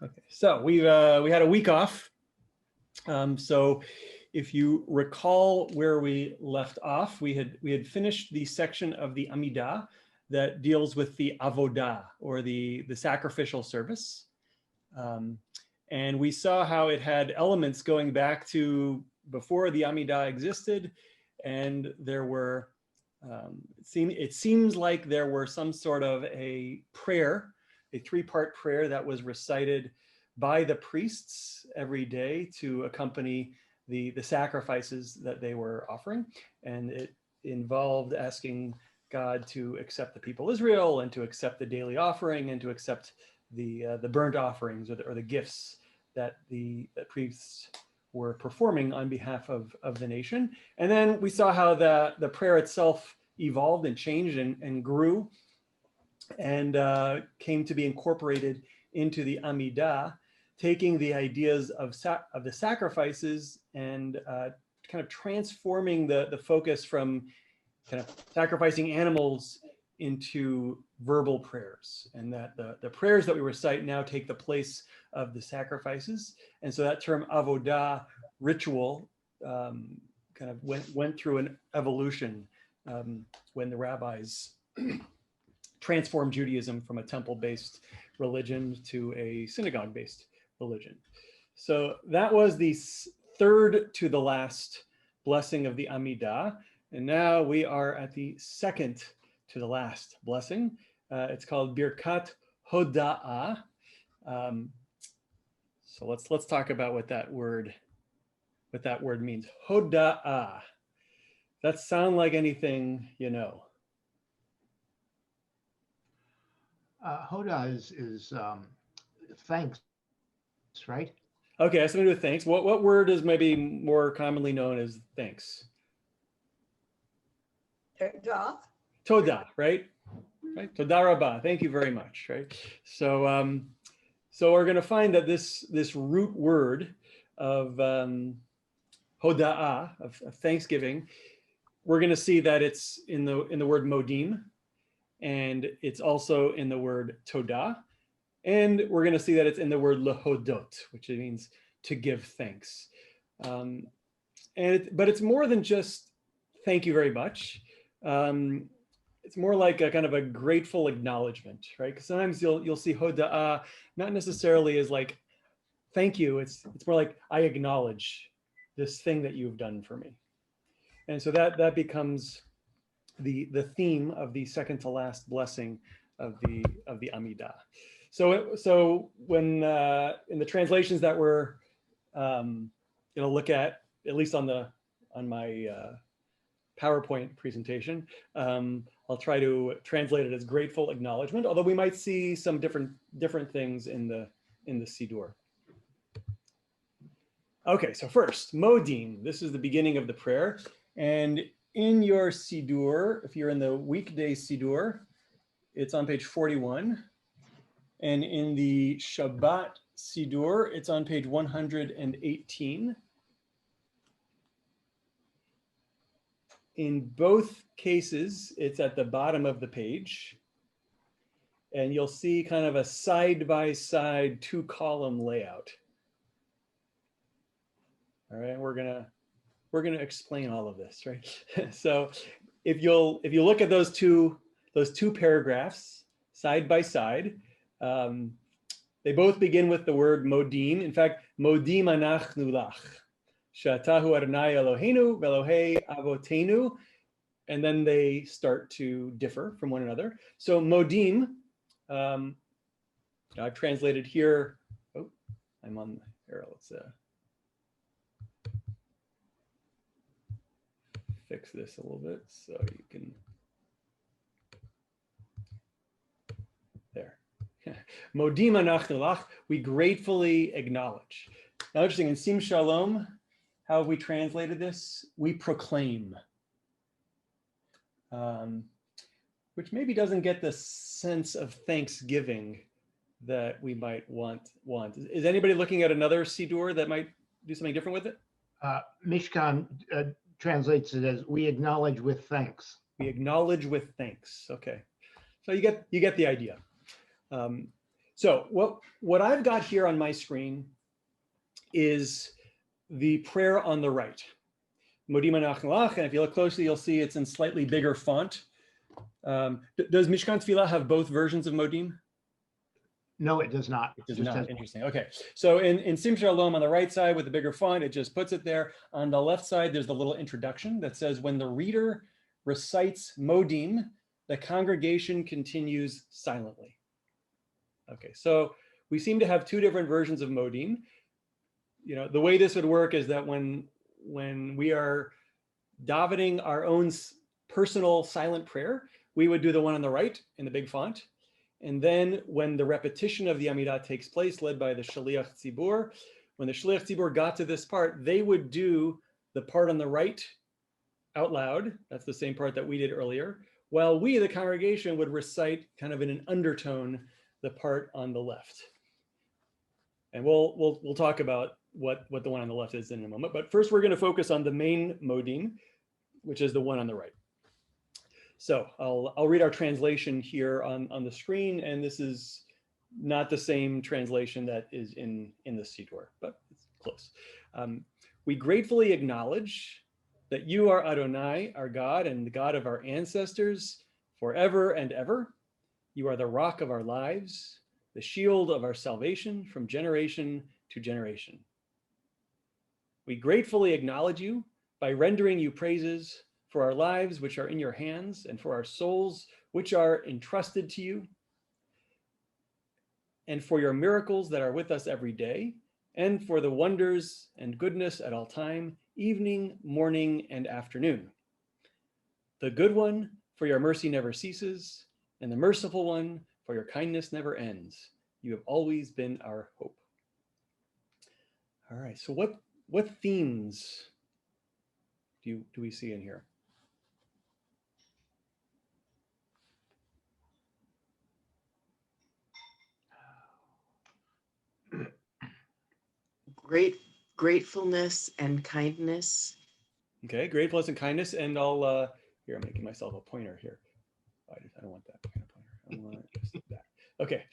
Okay, so we had a week off. So if you recall where we left off, we had finished the section of the Amidah that deals with the avodah, or the sacrificial service. And we saw how it had elements going back to before the Amidah existed, and there were, it seems like there were some sort of a prayer, a three-part prayer that was recited by the priests every day to accompany the sacrifices that they were offering. And it involved asking God to accept the people of Israel, and to accept the daily offering, and to accept the burnt offerings, or the gifts that the priests were performing on behalf of the nation. And then we saw how the prayer itself evolved and changed and grew, and came to be incorporated into the Amidah, taking the ideas of the sacrifices and kind of transforming the focus from kind of sacrificing animals into verbal prayers, and that the prayers that we recite now take the place of the sacrifices. And so that term avodah, ritual, kind of went through an evolution when the rabbis transformed Judaism from a temple-based religion to a synagogue-based religion. So that was the third to the last blessing of the Amidah. And now we are at the second to the last blessing. It's called Birkat Hoda'ah. So let's talk about what that word means. Hoda'ah. That sound like anything you know? Hoda'ah is thanks, right? Okay, that's something to do with thanks. What word is maybe more commonly known as thanks? Todah. Todah, right? Right. Todah Rabbah. Thank you very much. Right. So so we're going to find that this root word of Hoda'ah, of thanksgiving, we're going to see that it's in the word modim, and it's also in the word todah, and we're going to see that it's in the word lehodot, which means to give thanks. But it's more than just thank you very much. It's more like a kind of a grateful acknowledgement, right? Because sometimes you'll see Hoda'ah not necessarily as like thank you. It's more like I acknowledge this thing that you've done for me. And so that becomes the theme of the second to last blessing of the Amidah. So when in the translations that we're look at least on my PowerPoint presentation, I'll try to translate it as grateful acknowledgement, although we might see some different things in the Siddur. Okay, so first, Modim. This is the beginning of the prayer. And in your Siddur, if you're in the weekday Siddur, it's on page 41. And in the Shabbat Siddur, it's on page 118. In both cases, it's at the bottom of the page. And you'll see kind of a side-by-side two-column layout. All right, we're gonna explain all of this, right? So if you look at those two paragraphs side by side, they both begin with the word modim. In fact, modim anachnu lach, shatahu Adonai Eloheinu ve'Elohei avotenu, and then they start to differ from one another. So modim, I've translated here. Oh, I'm on here. Let's fix this a little bit so you can, there. Modim anachnu lach, we gratefully acknowledge. Now interesting, in Sim Shalom, how have we translated this? We proclaim. Which maybe doesn't get the sense of thanksgiving that we might want. Is anybody looking at another Siddur that might do something different with it? Mishkan translates it as we acknowledge with thanks. We acknowledge with thanks. Okay, so you get the idea. So what I've got here on my screen is the prayer on the right. Modim anachnu lach, and if you look closely, you'll see it's in slightly bigger font. Does Mishkan Tefilah have both versions of Modim? No, it does not. It does not. Interesting. Okay. So in Sim Shalom on the right side with the bigger font, it just puts it there. On the left side, there's the little introduction that says, when the reader recites Modim, the congregation continues silently. Okay. So we seem to have two different versions of Modim. You know, the way this would work is that when we are davening our own personal silent prayer, we would do the one on the right in the big font. And then when the repetition of the Amidah takes place, led by the Shaliach Tzibur, when the Shaliach Tzibur got to this part, they would do the part on the right out loud. That's the same part that we did earlier, while we, the congregation, would recite kind of in an undertone the part on the left. And we'll talk about what the one on the left is in a moment. But first, we're going to focus on the main Modim, which is the one on the right. So I'll read our translation here on the screen, and this is not the same translation that is in the Siddur, but it's close. We gratefully acknowledge that you are Adonai, our God, and the God of our ancestors, forever and ever. You are the rock of our lives, the shield of our salvation from generation to generation. We gratefully acknowledge you by rendering you praises for our lives, which are in your hands, and for our souls, which are entrusted to you, and for your miracles that are with us every day, and for the wonders and goodness at all time, evening, morning, and afternoon. The good one, for your mercy never ceases, and the merciful one, for your kindness never ends. You have always been our hope. All right, so what themes do we see in here? Gratefulness and kindness. Okay, gratefulness and kindness, and I'll here, I'm making myself a pointer here. I don't want that kind of pointer. I want just that. Okay.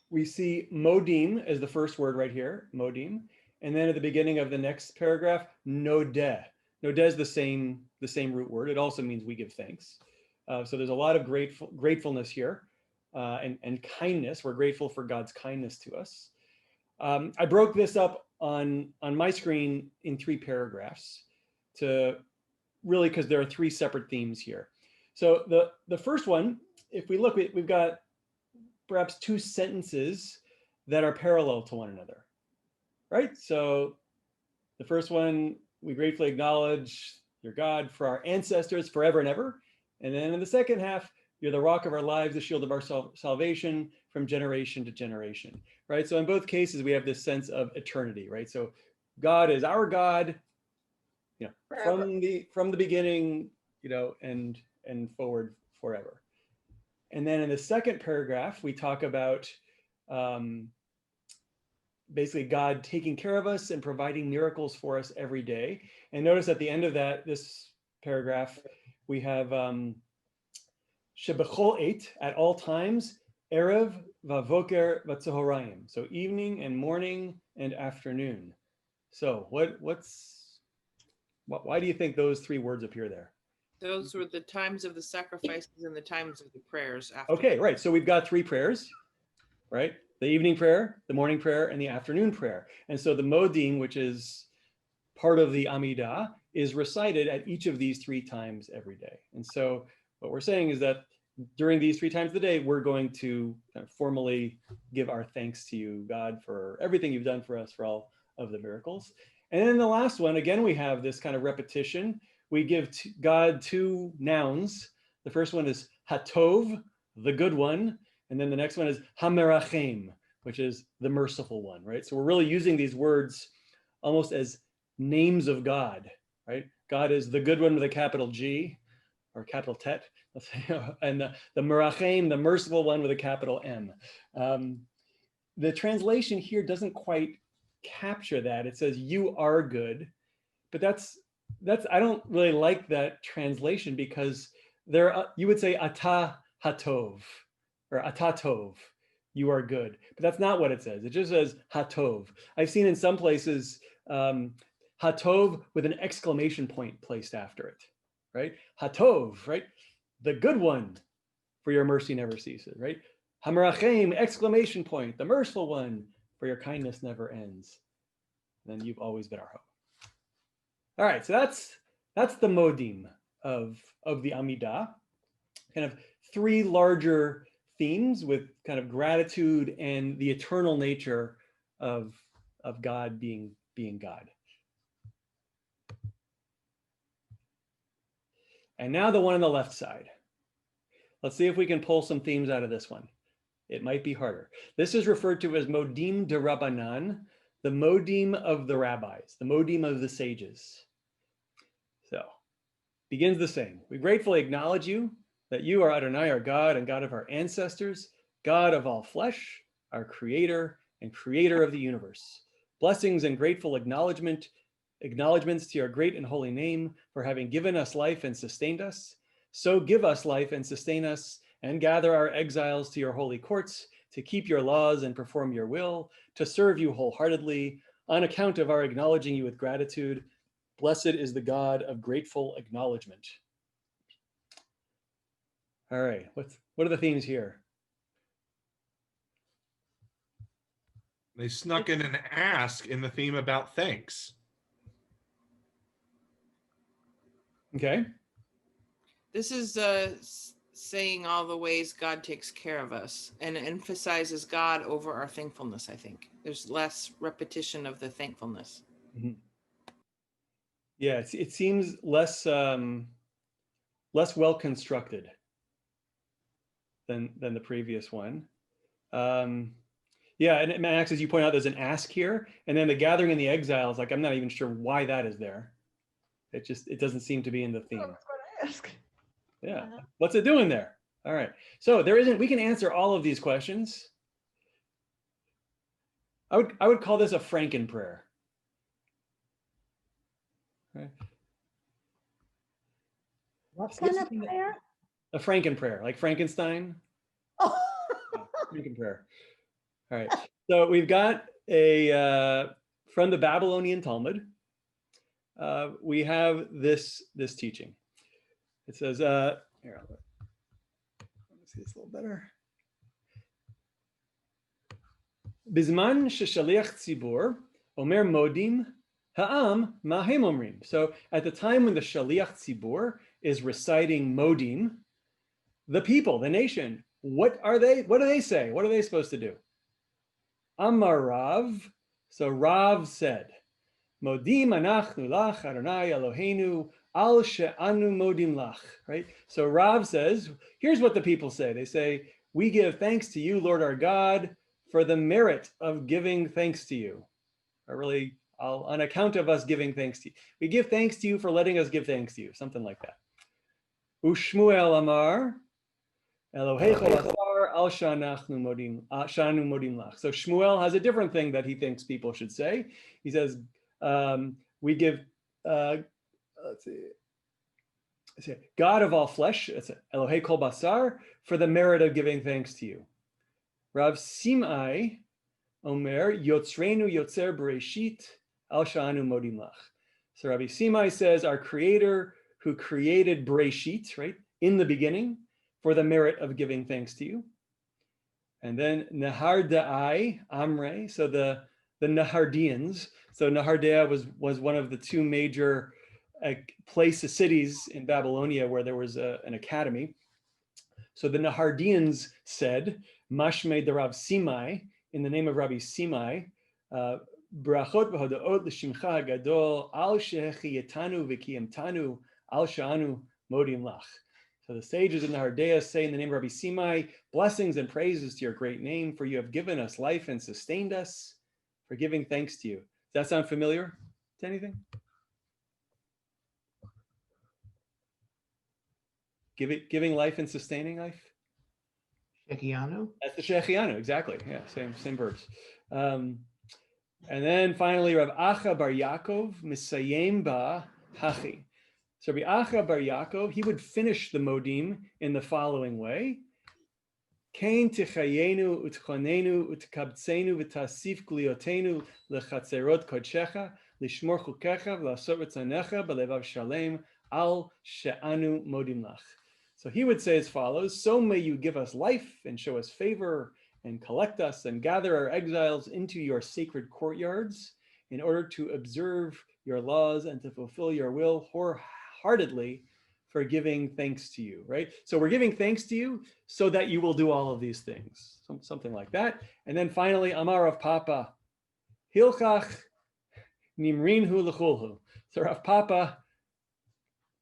We see modim as the first word right here, modim, and then at the beginning of the next paragraph, nodeh. Nodeh is the same root word. It also means we give thanks. So there's a lot of gratefulness here, and kindness. We're grateful for God's kindness to us. I broke this up on my screen in 3 paragraphs to really, because there are 3 separate themes here. So the first one, if we look, we've got perhaps 2 sentences that are parallel to one another, right? So the first one, we gratefully acknowledge your God for our ancestors forever and ever. And then in the second half, you're the rock of our lives, the shield of our salvation from generation to generation, right? So in both cases, we have this sense of eternity, right? So God is our God, you know, from the beginning, you know, and forward forever. And then in the second paragraph, we talk about basically God taking care of us and providing miracles for us every day. And notice at the end of this paragraph, we have Shebechol eit, at all times, erev vavoker vatzohorayim. So evening and morning and afternoon. So why do you think those 3 words appear there? Those were the times of the sacrifices and the times of the prayers. After. Okay, right. So we've got 3 prayers, right? The evening prayer, the morning prayer, and the afternoon prayer. And so the modim, which is part of the Amidah, is recited at each of these 3 times every day. And so what we're saying is that during these 3 times of the day, we're going to formally give our thanks to you, God, for everything you've done for us, for all of the miracles. And then the last one, again, we have this kind of repetition. We give God 2 nouns. The first one is hatov, the good one. And then the next one is hamerachem, which is the merciful one, right? So we're really using these words almost as names of God, right? God is the good one with a capital G or capital Tet, let's say, and the merachem, the merciful one with a capital M. The translation here doesn't quite capture that. It says you are good, but that's I don't really like that translation, because you would say ata hatov, or atatov, you are good. But that's not what it says. It just says hatov. I've seen in some places hatov with an exclamation point placed after it, right? Hatov, right? The good one, for your mercy never ceases, right? Hamarachem, exclamation point, the merciful one, for your kindness never ends. Then you've always been our hope. All right, so that's the modim of the Amidah, kind of three larger themes with kind of gratitude and the eternal nature of God being God. And now the one on the left side. Let's see if we can pull some themes out of this one. It might be harder. This is referred to as modim de Rabbanan, the modim of the rabbis, the modim of the sages. So, begins the same. We gratefully acknowledge you, that you are Adonai, our God and God of our ancestors, God of all flesh, our creator and creator of the universe. Blessings and grateful acknowledgments to your great and holy name for having given us life and sustained us. So give us life and sustain us, and gather our exiles to your holy courts, to keep your laws and perform your will, to serve you wholeheartedly, on account of our acknowledging you with gratitude. Blessed is the God of grateful acknowledgement. All right, what are the themes here? They snuck in an ask in the theme about thanks. Okay. This is saying all the ways God takes care of us and emphasizes God over our thankfulness, I think. There's less repetition of the thankfulness. Mm-hmm. Yeah, it seems less well constructed than the previous one. Yeah, and Max, as you point out, there's an ask here, and then the gathering and the exiles. Like, I'm not even sure why that is there. It doesn't seem to be in the theme. I was going to ask. Yeah, what's it doing there? All right, so we can answer all of these questions. I would call this a Franken prayer. Right. What kind of prayer? A Franken prayer, like Frankenstein. Oh. Franken prayer. All right. So we've got from the Babylonian Talmud. We have this teaching. It says, here, let me see this a little better. Bizman sheshaliach tzibur omer modim ha'am ma'hem omrim. So at the time when the shaliach tzibur is reciting modim, the people, the nation, what do they say? What are they supposed to do? Amar Rav. So Rav said, modim anachnu lach Adonai Eloheinu al she'anu modim lach. Right? So Rav says, here's what the people say. They say, we give thanks to you, Lord our God, for the merit of giving thanks to you. Or really, on account of us giving thanks to you. We give thanks to you for letting us give thanks to you. Something like that. Ushmuel Amar, Eloheichol Asar al shanu modim lach. So Shmuel has a different thing that he thinks people should say. He says, we give, let's see, God of all flesh, it's Elohei kol basar, for the merit of giving thanks to you. Rav Simai Omer Yotzreinu Yotzer Bereshit Al Sha'anu Modim Lach. So Rabbi Simai says, our creator who created Bereshit, right, in the beginning, for the merit of giving thanks to you. And then Nehardai Amre, so the Nehardians. So Nehardea was one of the two major cities in Babylonia where there was an academy. So the Nehardians said, Mashmei de Rav Simai, in the name of Rabbi Simai, Brachot v'hoda'ot l'shimcha hagadol al shehechiyetanu v'kiyemtanu al sha'anu modim lach. So the sages in Nehardea say in the name of Rabbi Simai, blessings and praises to your great name, for you have given us life and sustained us, for giving thanks to you. Does that sound familiar to anything? Giving life and sustaining life? Shechianu? That's the Shechianu, exactly. Yeah, same verbs. And then finally, Rav Acha bar Yaakov, Misayem ba Hachi. So Rabbi Acha bar Yaakov, he would finish the modim in the following way. Kain tichayenu utchonenu utkabtzenu v'tasif gliotenu lechatzerot kodshecha lishmor chukecha v'lasot ritzonecha b'levav shalem al she'anu modim lach. So he would say as follows: so may you give us life and show us favor and collect us and gather our exiles into your sacred courtyards in order to observe your laws and to fulfill your will wholeheartedly for giving thanks to you, right? So we're giving thanks to you so that you will do all of these things, something like that. And then finally, Amar Rav Papa, Hilchach Nimrinhu L'chulhu. So Rav Papa,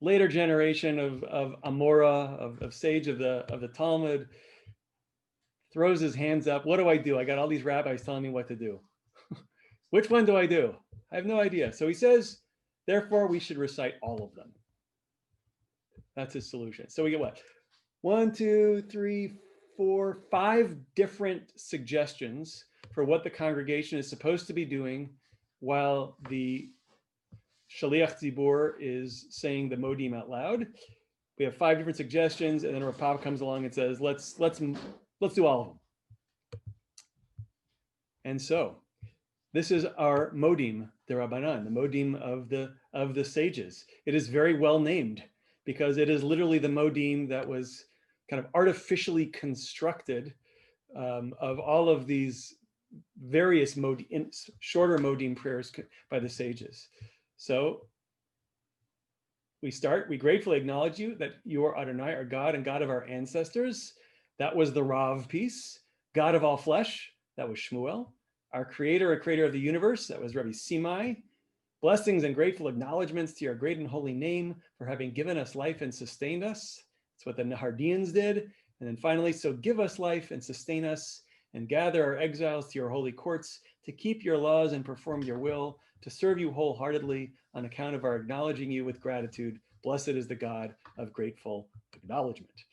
later generation of Amora, of sage of the Talmud, throws his hands up. What do I do? I got all these rabbis telling me what to do. Which one do I do? I have no idea. So he says, therefore, we should recite all of them. That's his solution. So we get what? 1, 2, 3, 4, 5 different suggestions for what the congregation is supposed to be doing while the Shaliach Tzibur is saying the Modim out loud. We have 5 different suggestions, and then Rav Papa comes along and says, let's do all of them. And so this is our Modim D'Rabbanan, the Modim of the sages. It is very well named because it is literally the Modim that was kind of artificially constructed of all of these various shorter Modim prayers by the sages. So we gratefully acknowledge you that you are Adonai, our God and God of our ancestors. That was the Rav piece. God of all flesh, that was Shmuel. Our creator of the universe, that was Rabbi Simai. Blessings and grateful acknowledgements to your great and holy name for having given us life and sustained us. That's what the Nahardians did. And then finally, so give us life and sustain us and gather our exiles to your holy courts to keep your laws and perform your will, to serve you wholeheartedly on account of our acknowledging you with gratitude. Blessed is the God of grateful acknowledgement.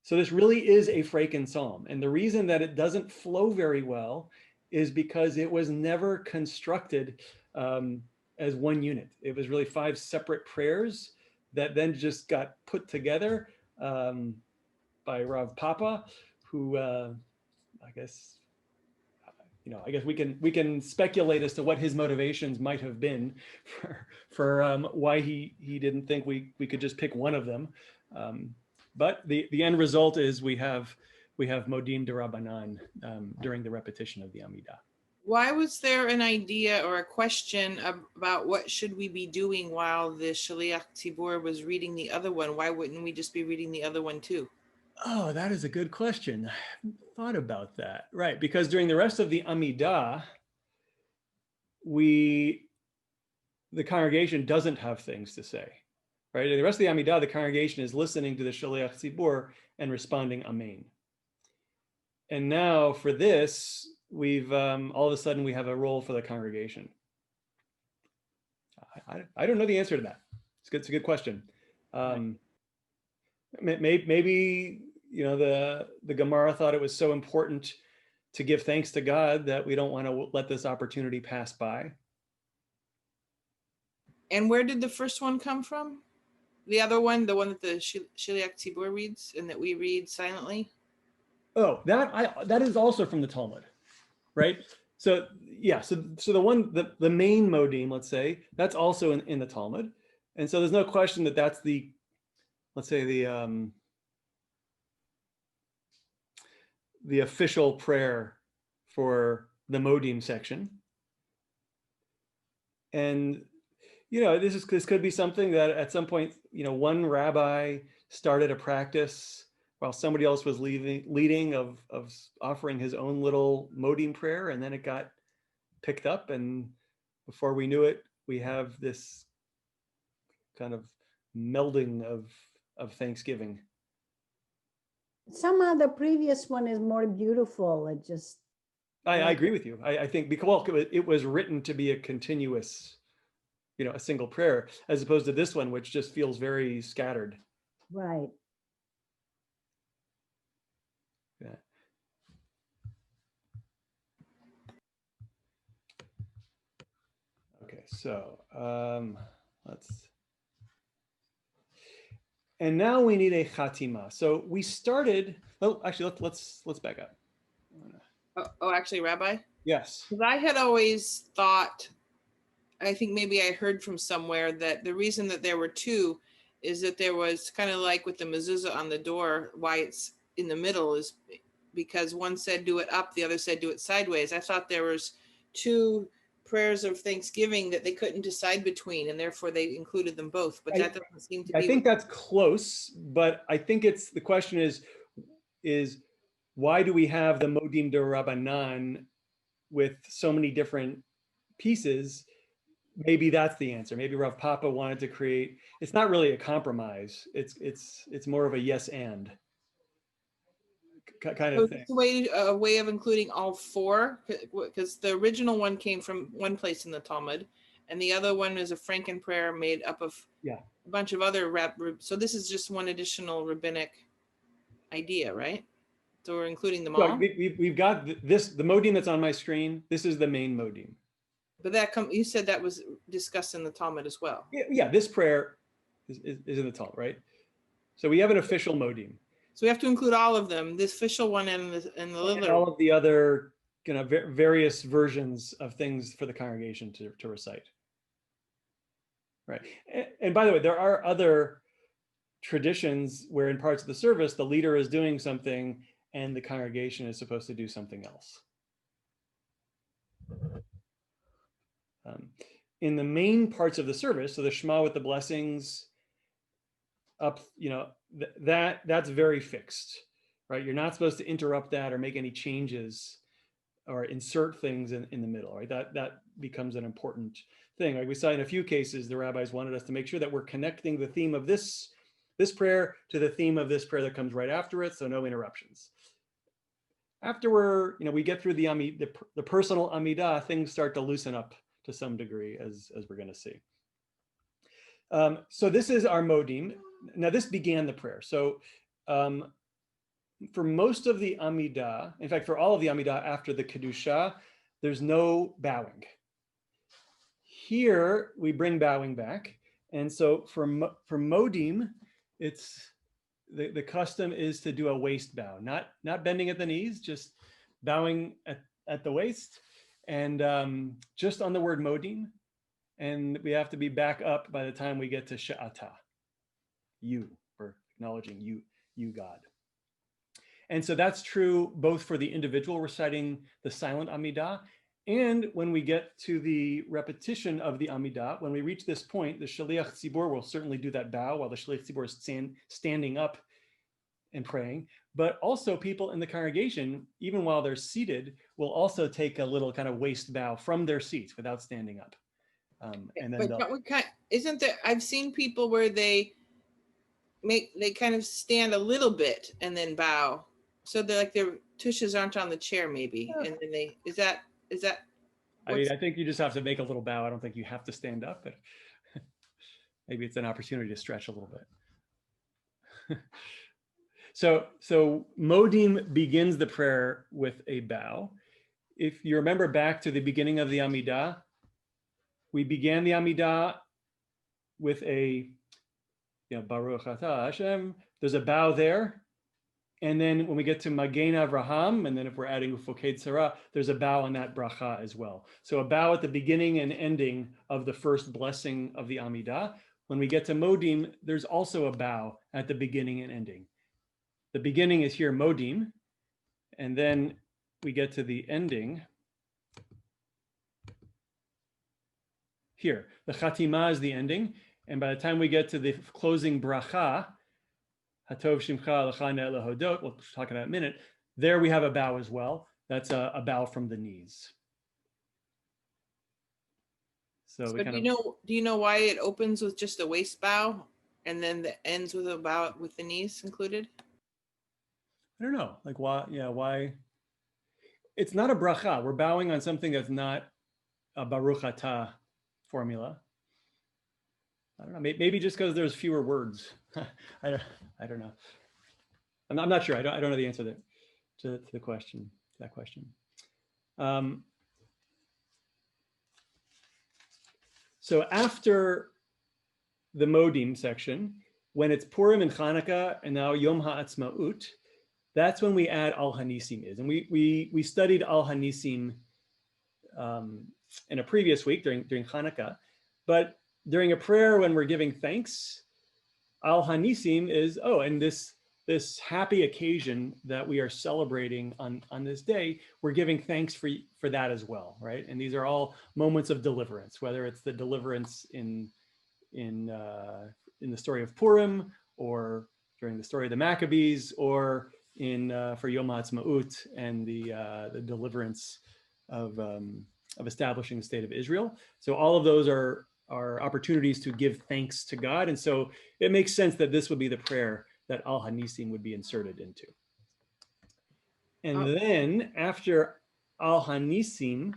So this really is a Freken psalm. And the reason that it doesn't flow very well is because it was never constructed as one unit. It was really 5 separate prayers that then just got put together by Rav Papa, who I guess we can speculate as to what his motivations might have been for why he didn't think we could just pick one of them. But the end result is we have Modim D'Rabbanan during the repetition of the Amidah. Why was there an idea or a question about what should we be doing while the Shaliach Tzibur was reading the other one? Why wouldn't we just be reading the other one too? Oh, that is a good question. I haven't thought about that. Right, because during the rest of the Amidah, the congregation doesn't have things to say. Right, in the rest of the Amidah, the congregation is listening to the Shaliach Tzibur and responding Amen. And now for this, we've all of a sudden we have a role for the congregation. I don't know the answer to that. It's a good question. Maybe the Gemara thought it was so important to give thanks to God that we don't want to let this opportunity pass by. And where did the first one come from? The other one, the one that the Shaliach Tzibur reads and that we read silently? Oh, that is also from the Talmud, right? So yeah, so the one, the main Modim, let's say, that's also in the Talmud. And so there's no question that that's the, let's say, the official prayer for the Modim section. And this could be something that at some point, one rabbi started a practice while somebody else was leading of offering his own little Modim prayer, and then it got picked up, and before we knew it, we have this kind of melding of Thanksgiving. Somehow the previous one is more beautiful. It just. I agree with you. I think because it was written to be a continuous, a single prayer, as opposed to this one, which just feels very scattered. Right. Yeah. Okay, so let's. And now we need a chatima. So we started, oh, actually, let's back up. Oh, actually, Rabbi, Yes. because I had always thought, I think maybe I heard from somewhere that the reason that there were two is that there was kind of like with the mezuzah on the door, why it's in the middle is because one said do it up, the other said do it sideways. I thought there was two prayers of thanksgiving that they couldn't decide between, and therefore they included them both. But that doesn't seem to be. I think that's close, but I think it's the question is why do we have the Modim de Rabbanan with so many different pieces? Maybe that's the answer. Maybe Rav Papa wanted to create. It's not really a compromise. It's more of a yes and kind So of thing. it's a way of including all four, because the original one came from one place in the Talmud, and the other one is a Franken prayer made up of a bunch of other so this is just one additional rabbinic idea, right? So we're including them all. We've got this, the Modim that's on my screen. This is the main Modim. But you said that was discussed in the Talmud as well. Yeah, this prayer is in the Talmud, right? So we have an official Modim. So we have to include all of them, this official one and the little. And all of the other various versions of things for the congregation to recite. Right. And by the way, there are other traditions where in parts of the service, the leader is doing something and the congregation is supposed to do something else. In the main parts of the service, so the Shema with the blessings up, that's very fixed, right? You're not supposed to interrupt that or make any changes or insert things in the middle, right? That becomes an important thing. Like we saw in a few cases, the rabbis wanted us to make sure that we're connecting the theme of this prayer to the theme of this prayer that comes right after it, so no interruptions. After we get through the personal Amidah, things start to loosen up to some degree, as we're going to see. So this is our Modim. Now this began the prayer. So for most of the Amidah, in fact, for all of the Amidah after the Kedusha, there's no bowing. Here we bring bowing back, and so for Modim, it's the custom is to do a waist bow, not bending at the knees, just bowing at the waist, and just on the word Modim, and we have to be back up by the time we get to She'ata, you, we're acknowledging you God. And so that's true both for the individual reciting the silent Amidah, and when we get to the repetition of the Amidah, when we reach this point, the Shaliach Tzibur will certainly do that bow while the Shaliach Tzibur is standing up and praying. But also people in the congregation, even while they're seated, will also take a little kind of waist bow from their seats without standing up. And then isn't there? I've seen people where they kind of stand a little bit and then bow, so they're like their tushes aren't on the chair, maybe, and then is that? I mean, I think you just have to make a little bow. I don't think you have to stand up, but maybe it's an opportunity to stretch a little bit. So Modim begins the prayer with a bow. If you remember back to the beginning of the Amidah, we began the Amidah with a Baruch Atah Hashem. There's a bow there. And then when we get to Magen Avraham, and then if we're adding Ufoked Sarah, there's a bow on that bracha as well. So a bow at the beginning and ending of the first blessing of the Amidah. When we get to Modim, there's also a bow at the beginning and ending. The beginning is here, Modim, and then we get to the ending. Here, the Chatima is the ending, and by the time we get to the closing bracha, Hatov Shimcha L'chana Lehodot, we'll talk about that in a minute. There we have a bow as well. That's a bow from the knees. So do you know why it opens with just a waist bow and then ends with a bow with the knees included? I don't know, like why? Yeah, why? It's not a bracha. We're bowing on something that's not a Baruch Atah formula. I don't know. Maybe just because there's fewer words. I don't know. I'm not sure. I don't know the answer to the question. That question. So after the Modim section, when it's Purim and Hanukkah and now Yom HaAtzmaut, that's when we add Al Hanisim is. And we studied Al Hanisim in a previous week during Hanukkah, but during a prayer when we're giving thanks, Al Hanisim is, and this happy occasion that we are celebrating on this day, we're giving thanks for that as well, right? And these are all moments of deliverance, whether it's the deliverance in the story of Purim, or during the story of the Maccabees, or for Yom HaAtzmaut and the deliverance of establishing the state of Israel. So all of those are opportunities to give thanks to God. And so it makes sense that this would be the prayer that Al Hanisim would be inserted into. And then after Al Hanisim,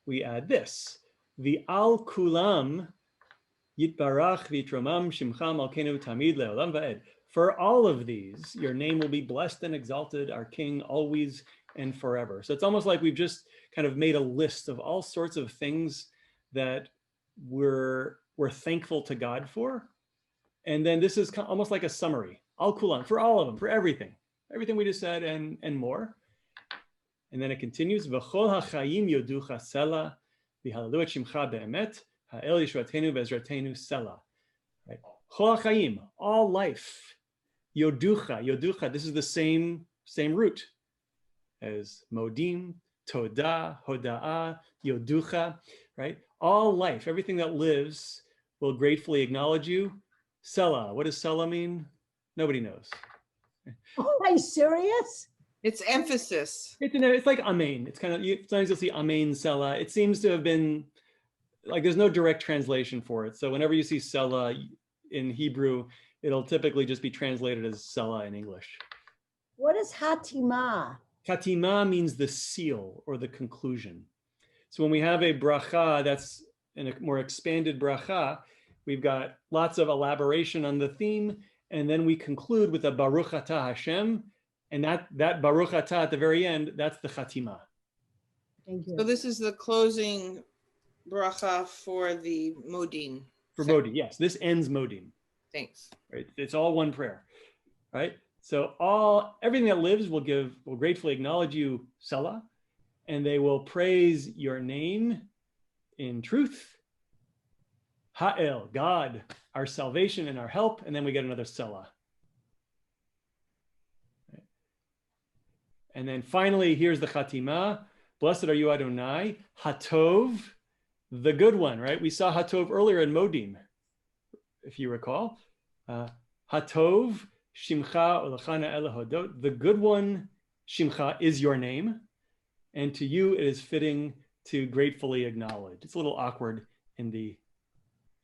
we add this, the Al Kulam Yitbarach Vitromam Shimcha Malkeinu Tamid Leolam Va'ed. For all of these, your name will be blessed and exalted, our King, always and forever. So it's almost like we've just kind of made a list of all sorts of things that we're thankful to God for. And then this is almost like a summary, Al Kulam, for all of them, for everything we just said and more. And then it continues, V'chol ha'chayim yoducha sela, v'halalu et shimcha be'emet, ha'el yeshuatenu ve'ezratenu sela. Right? Chol ha'chayim, all life. Yoducha, this is the same root as modim, todah, hoda'ah, yoducha, right? All life, everything that lives will gratefully acknowledge you. Sela, what does Sela mean? Nobody knows. Oh, are you serious? It's emphasis. It's like amen. It's kind of, sometimes you'll see amen, Sela. It seems to have been, like there's no direct translation for it. So whenever you see Sela in Hebrew, it'll typically just be translated as Sela in English. What is Hatima? Hatima means the seal or the conclusion. So when we have a bracha that's in a more expanded bracha, we've got lots of elaboration on the theme, and then we conclude with a Baruch Atah Hashem, and that Baruch Atah at the very end, that's the Chatima. Thank you. So this is the closing bracha for the Modim. For Modim, yes. This ends Modim. Thanks. Right? It's all one prayer, right? So everything that lives will gratefully acknowledge you, Sela, and they will praise your name in truth. Ha'el, God, our salvation and our help, and then we get another Sela. Right. And then finally, here's the Chatima. Blessed are you, Adonai. Hatov, the good one, right? We saw Hatov earlier in Modim, if you recall. Hatov, Shimcha, Olachana Elahodot. The good one, Shimcha, is your name. And to you, it is fitting to gratefully acknowledge. It's a little awkward in the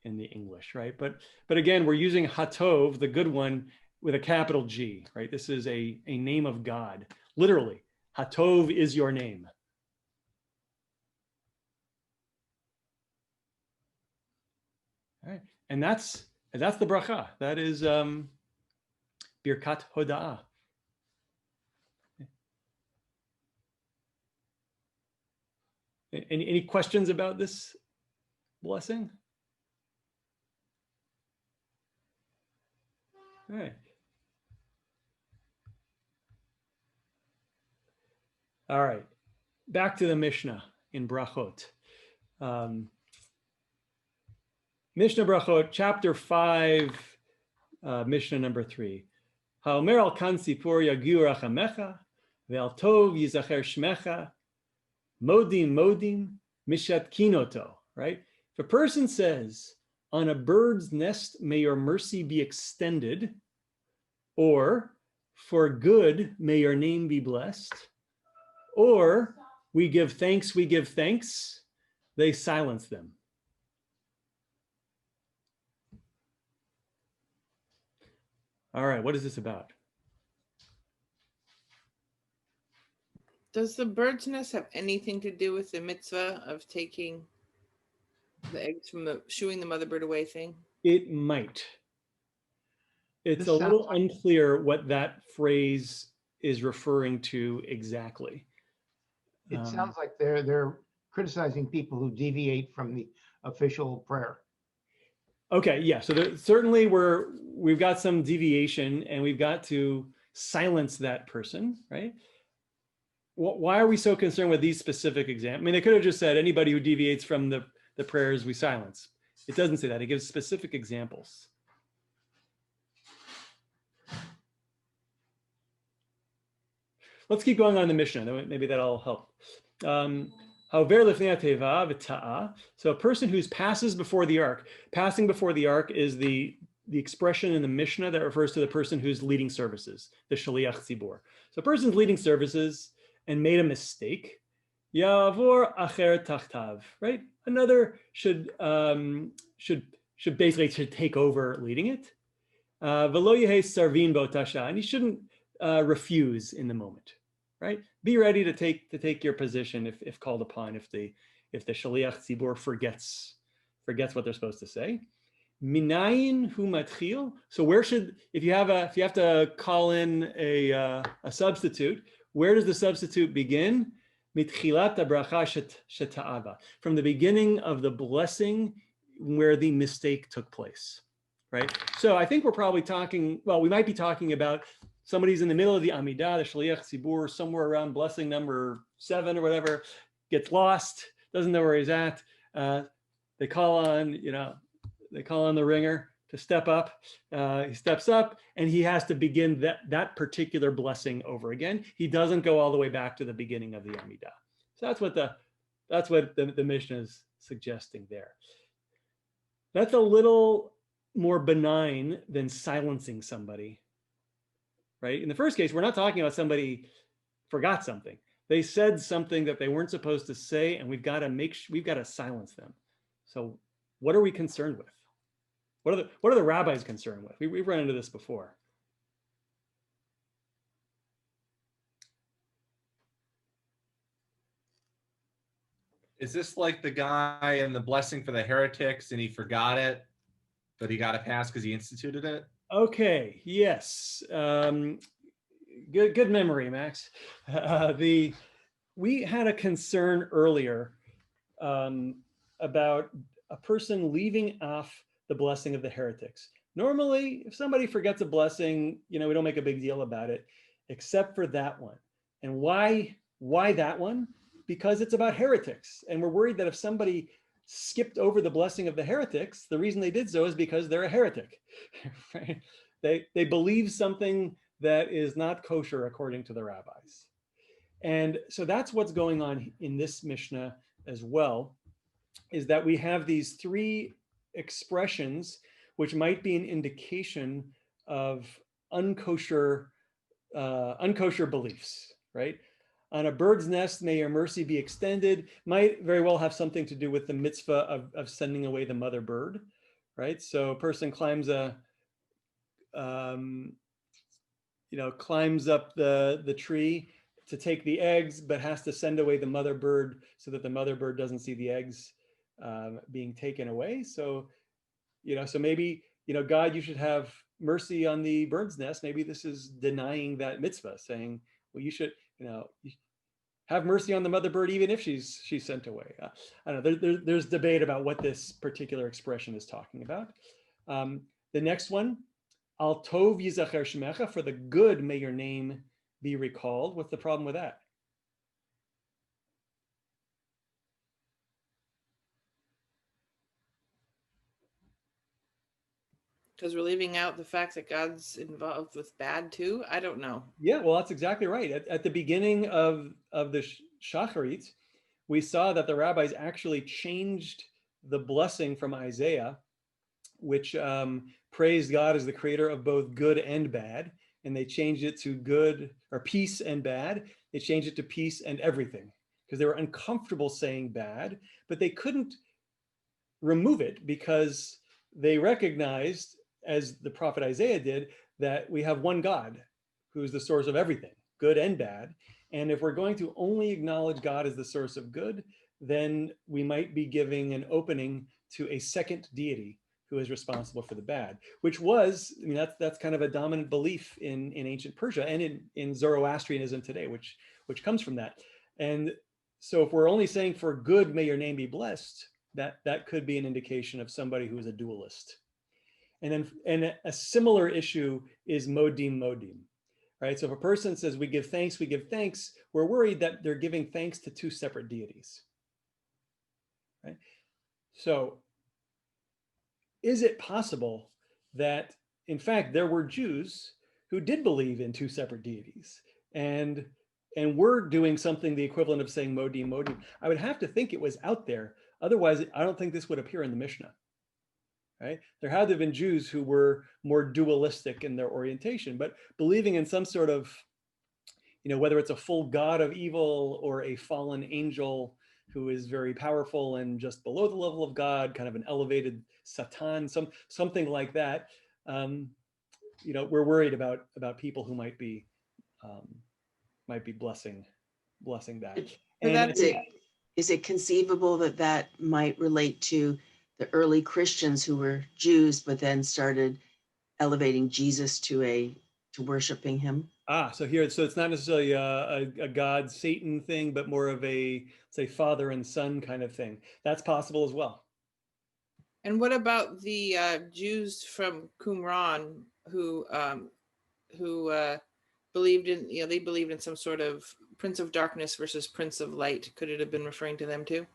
English, right? But again, we're using Hatov, the good one, with a capital G, right? This is a name of God. Literally, Hatov is your name. All right, and that's the bracha. That is Birkat Hoda'ah. Any questions about this blessing? All right. All right. Back to the Mishnah in Brachot. Mishnah Brachot, chapter 5, Mishnah number 3. Ha'omer al kan sipur yagiu rachamecha, ve'al tov yizacher shmecha, modim mishatkinoto, right? If a person says, on a bird's nest may your mercy be extended, or for good may your name be blessed, or we give thanks, they silence them. All right, what is this about? Does the bird's nest have anything to do with the mitzvah of taking the eggs from shooing the mother bird away thing? It might. It's This a little sounds like- unclear what that phrase is referring to exactly. It sounds like they're criticizing people who deviate from the official prayer. Okay, yeah. So certainly we've got some deviation, and we've got to silence that person, right? Why are we so concerned with these specific examples? I mean, they could have just said anybody who deviates from the prayers we silence. It doesn't say that. It gives specific examples. Let's keep going on the Mishnah. Maybe that'll help. So a person who passes before the ark. Passing before the ark is the expression in the Mishnah that refers to the person who's leading services, the shaliach tzibur. So a person's leading services and made a mistake. Yavor acher tachtav, right? Another should basically take over leading it. Velo yehe sarvin bo'tasha, and he shouldn't refuse in the moment, right? Be ready to take your position if called upon. If the shaliach tzibur forgets what they're supposed to say. Minayin hu matchil. So if you have to call in a substitute, where does the substitute begin? Mitchilat habracha sheta'ava, from the beginning of the blessing where the mistake took place, right? So I think we're probably talking. Well, we might be talking about somebody's in the middle of the Amidah, the Shaliach Tzibur, somewhere around blessing number 7 or whatever, gets lost, doesn't know where he's at. They call on the ringer to step up. He steps up and he has to begin that particular blessing over again. He doesn't go all the way back to the beginning of the Amidah. So that's what the Mishnah is suggesting there. That's a little more benign than silencing somebody, right? In the first case, we're not talking about somebody forgot something. They said something that they weren't supposed to say, and we've got to silence them. So what are we concerned with? What are the rabbis concerned with? We've run into this before. Is this like the guy in the blessing for the heretics and he forgot it, but he got a pass because he instituted it? Okay, yes. Good memory, Max. We had a concern earlier about a person leaving off the blessing of the heretics. Normally, if somebody forgets a blessing, we don't make a big deal about it, except for that one. And why that one? Because it's about heretics. And we're worried that if somebody skipped over the blessing of the heretics, the reason they did so is because they're a heretic, right? They believe something that is not kosher according to the rabbis. And so that's what's going on in this Mishnah as well, is that we have these 3 expressions which might be an indication of unkosher beliefs, right? On a bird's nest, may your mercy be extended, might very well have something to do with the mitzvah of sending away the mother bird, right? So a person climbs climbs up the tree to take the eggs, but has to send away the mother bird so that the mother bird doesn't see the eggs being taken away. So, so maybe, God, you should have mercy on the bird's nest. Maybe this is denying that mitzvah, saying, well, you should, have mercy on the mother bird even if she's sent away. I don't know. There's debate about what this particular expression is talking about. The next one, Al tov yizacher shemecha, for the good may your name be recalled. What's the problem with that? Because we're leaving out the fact that God's involved with bad too. I don't know. Yeah, well, that's exactly right. At the beginning of the Shacharit, we saw that the rabbis actually changed the blessing from Isaiah, which praised God as the creator of both good and bad, and they changed it to good or peace and bad. They changed it to peace and everything because they were uncomfortable saying bad, but they couldn't remove it because they recognized, as the prophet Isaiah did, that we have one God who's the source of everything, good and bad. And if we're going to only acknowledge God as the source of good, then we might be giving an opening to a second deity who is responsible for the bad, which was, that's kind of a dominant belief in ancient Persia and in Zoroastrianism today, which comes from that. And so if we're only saying for good, may your name be blessed, that could be an indication of somebody who is a dualist. And a similar issue is modim, right? So if a person says we give thanks, we're worried that they're giving thanks to two separate deities, right? So is it possible that, in fact, there were Jews who did believe in two separate deities, and we're doing something the equivalent of saying modim? I would have to think it was out there. Otherwise, I don't think this would appear in the Mishnah, right? There had to have been Jews who were more dualistic in their orientation, but believing in some sort of, whether it's a full god of evil or a fallen angel who is very powerful and just below the level of God, kind of an elevated Satan, something like that. We're worried about people who might be blessing that. And is it conceivable that might relate to the early Christians who were Jews, but then started elevating Jesus to worshiping him? So it's not necessarily a God Satan thing, but more of a, say, father and son kind of thing. That's possible as well. And what about the Jews from Qumran who believed in, they believed in some sort of Prince of Darkness versus Prince of Light? Could it have been referring to them too?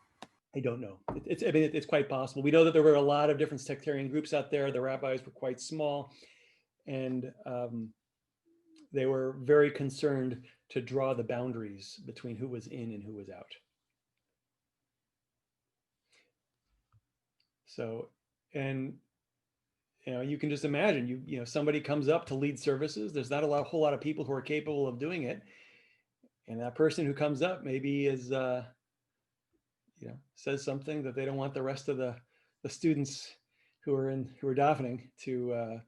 I don't know. It's quite possible. We know that there were a lot of different sectarian groups out there. The rabbis were quite small, and they were very concerned to draw the boundaries between who was in and who was out. So, and you can just imagine, somebody comes up to lead services. There's not a whole lot of people who are capable of doing it, and that person who comes up maybe is, says something that they don't want the rest of the students who are davening to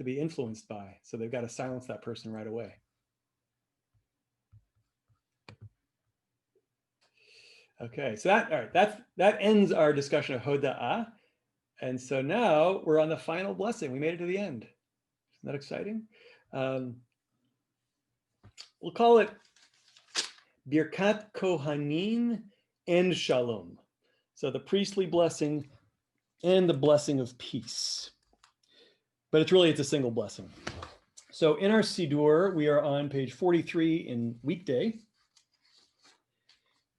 be influenced by. So they've got to silence that person right away. Okay, so that ends our discussion of Hoda'ah. And so now we're on the final blessing. We made it to the end. Isn't that exciting? We'll call it Birkat Kohanim and Shalom. So the priestly blessing and the blessing of peace. But it's a single blessing. So in our Siddur, we are on page 43 in weekday,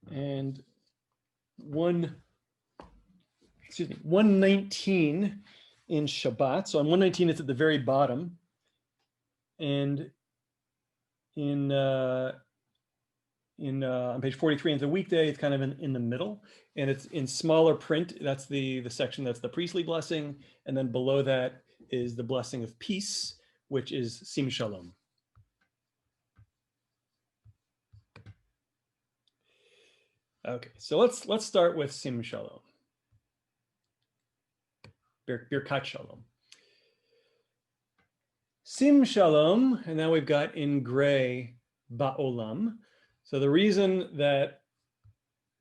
and 119 in Shabbat. So on 119, it's at the very bottom, and on page 43 in the weekday, it's kind of in the middle, and it's in smaller print. That's the section that's the priestly blessing, and then below that is the blessing of peace, which is Sim Shalom. Okay, so let's start with Sim Shalom. Birkat Shalom. Sim Shalom, and now we've got in gray Ba'olam. So the reason that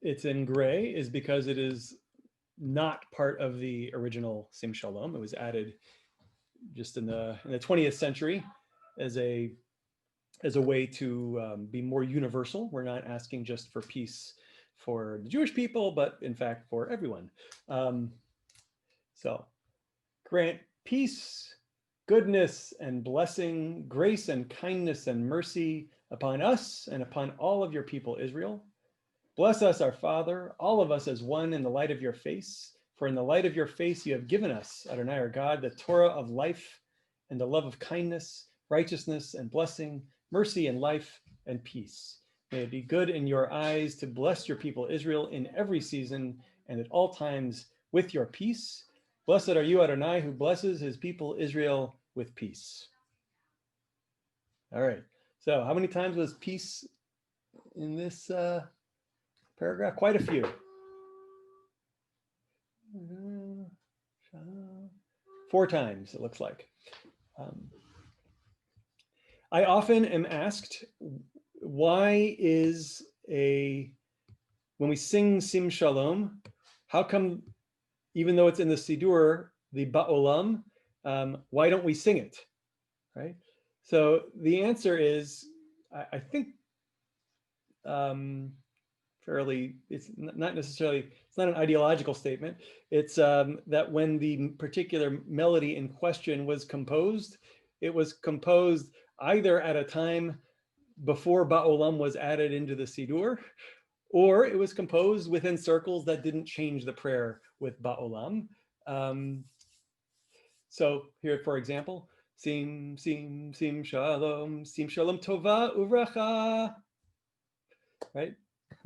it's in gray is because it is not part of the original Sim Shalom. It was added just in the 20th century as a way to be more universal. We're not asking just for peace for the Jewish people, but in fact for everyone. So grant peace, goodness and blessing, grace and kindness and mercy upon us and upon all of your people, Israel. Bless us, our Father, all of us as one in the light of your face. For in the light of your face you have given us, Adonai our God, the Torah of life and the love of kindness, righteousness and blessing, mercy and life and peace. May it be good in your eyes to bless your people Israel in every season and at all times with your peace. Blessed are you, Adonai, who blesses his people Israel with peace. All right. So how many times was peace in this paragraph? Quite a few. 4 times, it looks like. I often am asked, why is when we sing Sim Shalom, how come, even though it's in the Siddur, the Ba'olam, why don't we sing it, right? So the answer is, I think, for fairly, it's not necessarily, it's not an ideological statement. It's that when the particular melody in question was composed, it was composed either at a time before Ba'olam was added into the Siddur, or it was composed within circles that didn't change the prayer with Ba'olam. So here, for example, sim shalom tova uvracha, right?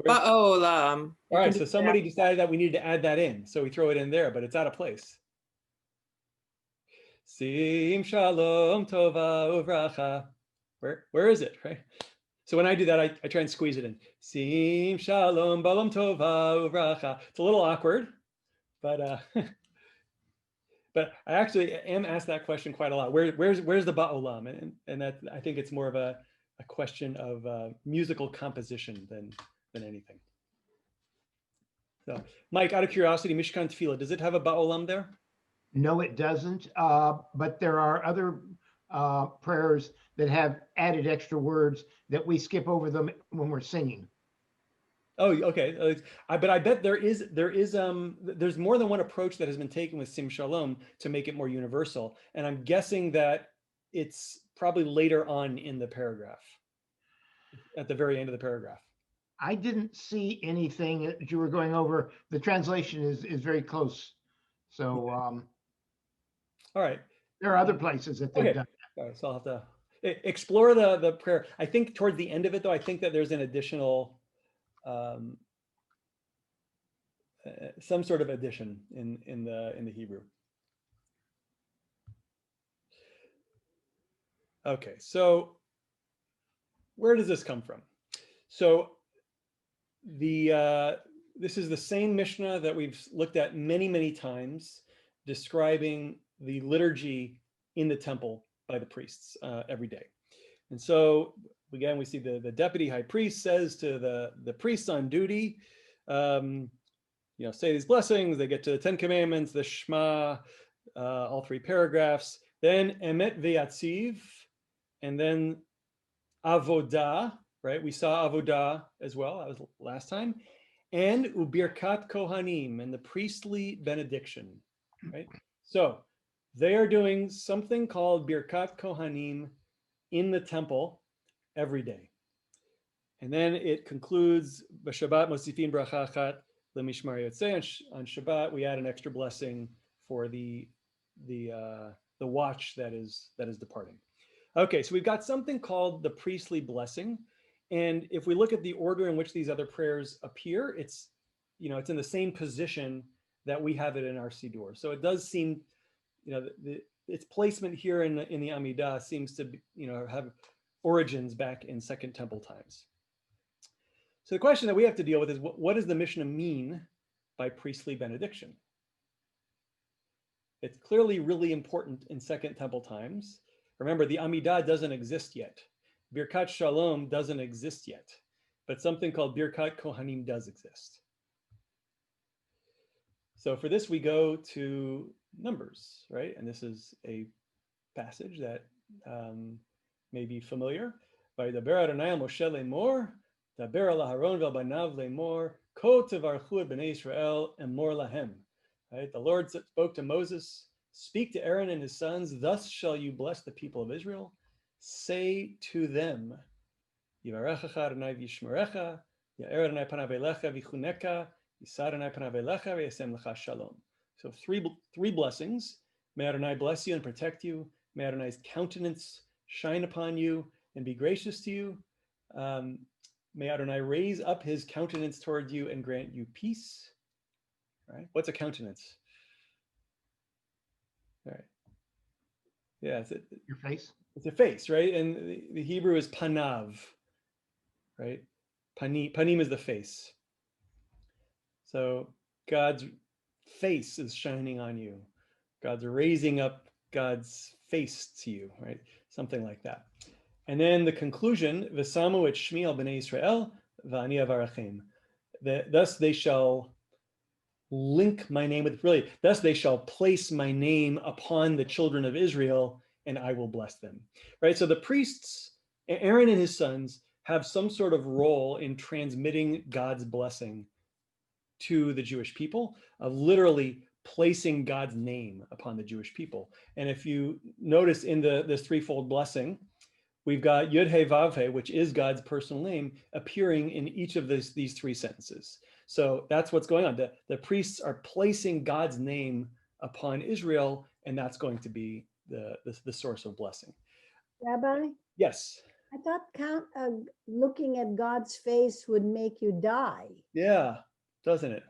Ba'olam. All right, so somebody decided that we needed to add that in, so we throw it in there, but it's out of place. Sim shalom tova uvracha. Where is it, right? So when I do that, I try and squeeze it in. Sim shalom balam tova uvracha. It's a little awkward, but but I actually am asked that question quite a lot. Where's the ba'olam? And that, I think it's more of a question of musical composition than anything. So, Mike, out of curiosity, Mishkan Tefilah, does it have a ba'olam there? No, it doesn't. But there are other prayers that have added extra words that we skip over them when we're singing. Oh, okay. But I bet there's more than one approach that has been taken with Sim Shalom to make it more universal. And I'm guessing that it's probably later on in the paragraph, at the very end of the paragraph. I didn't see anything that you were going over. The translation is very close. So All right. there are other places that they've done. All right, so I'll have to explore the prayer. I think toward the end of it, though, I think that there's an additional, some sort of addition in the Hebrew. Okay, so where does this come from? So this is the same Mishnah that we've looked at many times, describing the liturgy in the temple by the priests every day. And so again, we see the deputy high priest says to the priests on duty, say these blessings. They get to the 10 Commandments, the Shema, all 3 paragraphs. Then Emet Ve'atziv, and then Avodah, right? We saw Avodah as well. That was last time. And Ubirkat Kohanim, and the priestly benediction, right? So they are doing something called Birkat Kohanim in the temple every day. And then it concludes, B'Shabbat Mosifin Bracha Achat L'Mishmar Yotzei. On Shabbat, we add an extra blessing for the watch that is departing. Okay, so we've got something called the priestly blessing. And if we look at the order in which these other prayers appear, it's in the same position that we have it in our Siddur. So it does seem, its placement here in the Amidah seems to have origins back in Second Temple times. So the question that we have to deal with is, what does the Mishnah mean by priestly benediction? It's clearly really important in Second Temple times. Remember, the Amidah doesn't exist yet. Birkat Shalom doesn't exist yet, but something called Birkat Kohanim does exist. So for this, we go to Numbers, right? And this is a passage that may be familiar. Vaydaber Adonai el Moshe lemor, daber el Aharon ve'el banav lemor, ko tevarchu et bnei Yisrael emor lahem. Right? The Lord spoke to Moses, speak to Aaron and his sons, thus shall you bless the people of Israel. Say to them, Yivarechecha Adonai v'yishmerecha, Ya'er Adonai panav elecha v'chuneka, Yisar Adonai panav elecha v'yasem lecha shalom. So three blessings. May Adonai bless you and protect you. May Adonai's countenance shine upon you and be gracious to you. May Adonai raise up his countenance toward you and grant you peace. Right? What's a countenance? All right. Yeah, it's Your face. It's a face, right? And the Hebrew is panav, right? Panim is the face. So God's face is shining on you. God's raising up God's face to you, right? Something like that. And then the conclusion, V'samu et shmi al b'nei Yisrael, v'ani avarachem. Thus they shall link my name with, thus they shall place my name upon the children of Israel, and I will bless them. Right? So the priests, Aaron and his sons, have some sort of role in transmitting God's blessing to the Jewish people, of literally placing God's name upon the Jewish people. And if you notice in this threefold blessing, we've got Yud He Vav He, which is God's personal name, appearing in each of these three sentences. So that's what's going on. The priests are placing God's name upon Israel, and that's going to be the source of blessing. Rabbi, Yes. I thought looking at God's face would make you die. Yeah, doesn't it?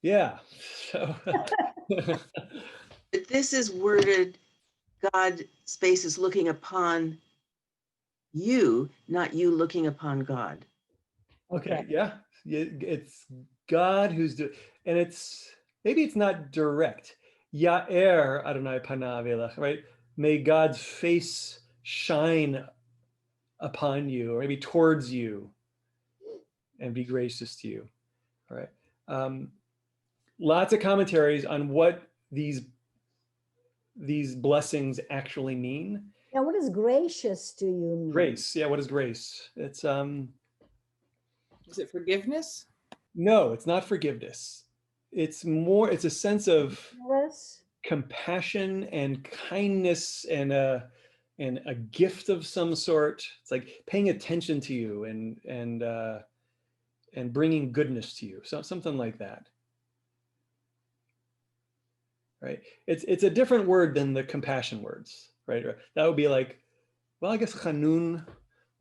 Yeah. So But this is worded, God's face is looking upon you, not you looking upon God. okay, yeah. It's God who's doing, and maybe it's not direct. Ya'er Adonai panav elech, right? May God's face shine upon you, or maybe towards you, and be gracious to you. All right. Lots of commentaries on what these blessings actually mean. Yeah, what does gracious to you mean? Grace. Yeah, what is grace? It's Is it forgiveness? no, it's not forgiveness. It's a sense of Yes. compassion and kindness and a gift of some sort. It's like paying attention to you and bringing goodness to you. So something like that. Right? It's a different word than the compassion words, right? That would be like, well, I guess chanun,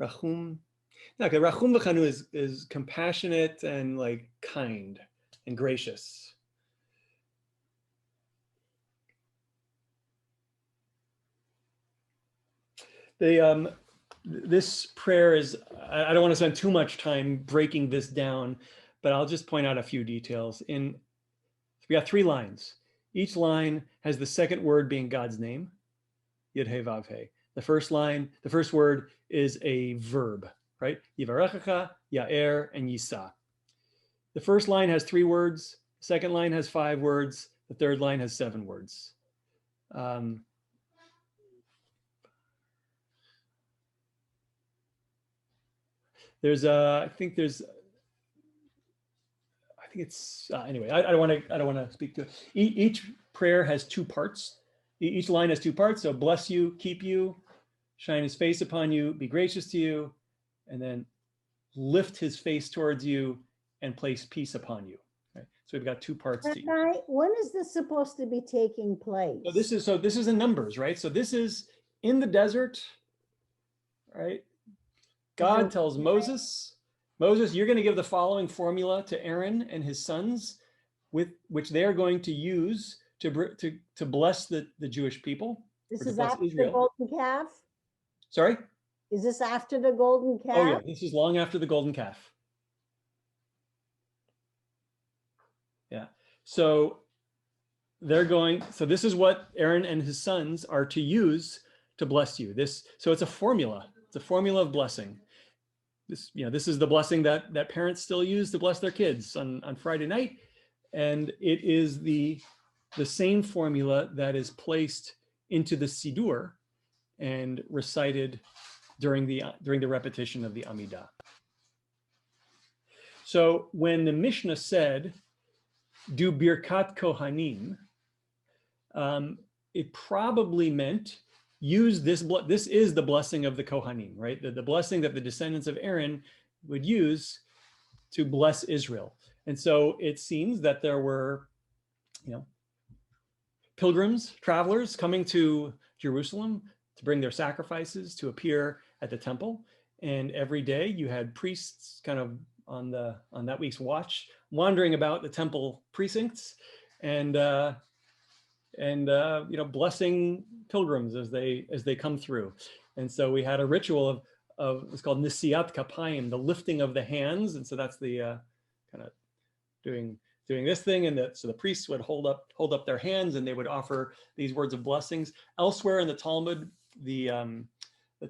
rachum. No, okay, rachum v'chanun is compassionate and like kind and gracious. This prayer is, I don't want to spend too much time breaking this down, but I'll just point out a few details. We got 3 lines. Each line has the second word being God's name, Yud He Vav He. The first word is a verb, right? Yivarechecha, Ya'er, and Yisa. The first line has 3 words. The second line has 5 words. The third line has 7 words. Anyway, I don't want to speak to it. Each prayer has 2 parts. Each line has 2 parts. So bless you, keep you, shine his face upon you, be gracious to you, and then lift his face towards you and place peace upon you. Right? So we've got 2 parts to each. Rabbi, when is this supposed to be taking place? So this is in Numbers, right? So this is in the desert, right? God tells Moses, you're going to give the following formula to Aaron and his sons, with which they are going to use to bless the Jewish people. This or to is bless after Israel. the golden calf? Sorry? Is this after the golden calf? Oh yeah, this is long after the golden calf. Yeah. So this is what Aaron and his sons are to use to bless you. So it's a formula. It's a formula of blessing. This is the blessing that parents still use to bless their kids on Friday night. And it is the same formula that is placed into the Siddur and recited during the repetition of the Amidah. So when the Mishnah said, do Birkat Kohanim, it probably meant use this. This is the blessing of the Kohanim, right? The blessing that the descendants of Aaron would use to bless Israel. And so it seems that there were, pilgrims, travelers coming to Jerusalem to bring their sacrifices to appear at the temple. And every day you had priests kind of on that week's watch, wandering about the temple precincts and blessing pilgrims as they come through. And so we had a ritual of it's called Nisiat Kapayim, the lifting of the hands. And so that's the kind of doing this thing, and so the priests would hold up their hands and they would offer these words of blessings. Elsewhere in the Talmud, the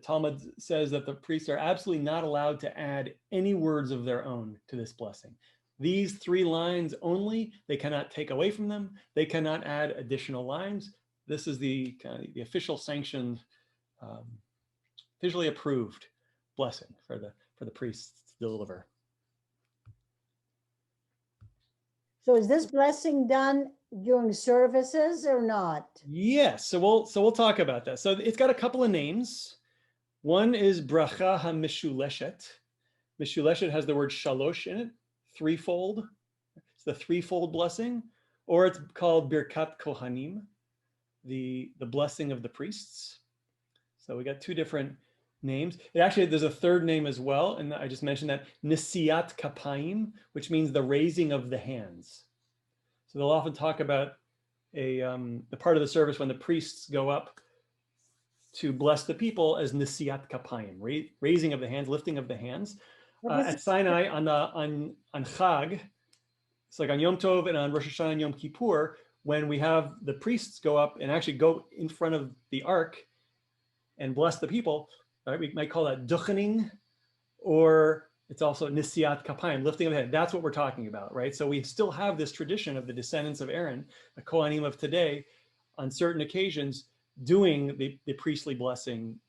Talmud says that the priests are absolutely not allowed to add any words of their own to this blessing. These 3 lines only, they cannot take away from them. They cannot add additional lines. this is the kind of the official sanctioned, visually approved blessing for the priests to deliver. So is this blessing done during services or not? Yes, so we'll talk about that. So it's got a couple of names. One is bracha hamishuleshet. Mishuleshet has the word shalosh in it, threefold. It's the threefold blessing, or it's called birkat kohanim, the blessing of the priests. So we got two different names. Actually, there's a third name as well, and I just mentioned that, nisiat kapayim, which means the raising of the hands. So they'll often talk about the part of the service when the priests go up to bless the people as nisiat kapayim, raising of the hands, lifting of the hands. At Sinai on Chag, it's like on Yom Tov and on Rosh Hashanah and Yom Kippur, when we have the priests go up and actually go in front of the ark and bless the people, right? We might call that duchening, or it's also nisiat kapayim, lifting of the head. That's what we're talking about, right? So we still have this tradition of the descendants of Aaron, the Kohanim of today, on certain occasions, doing the priestly blessing,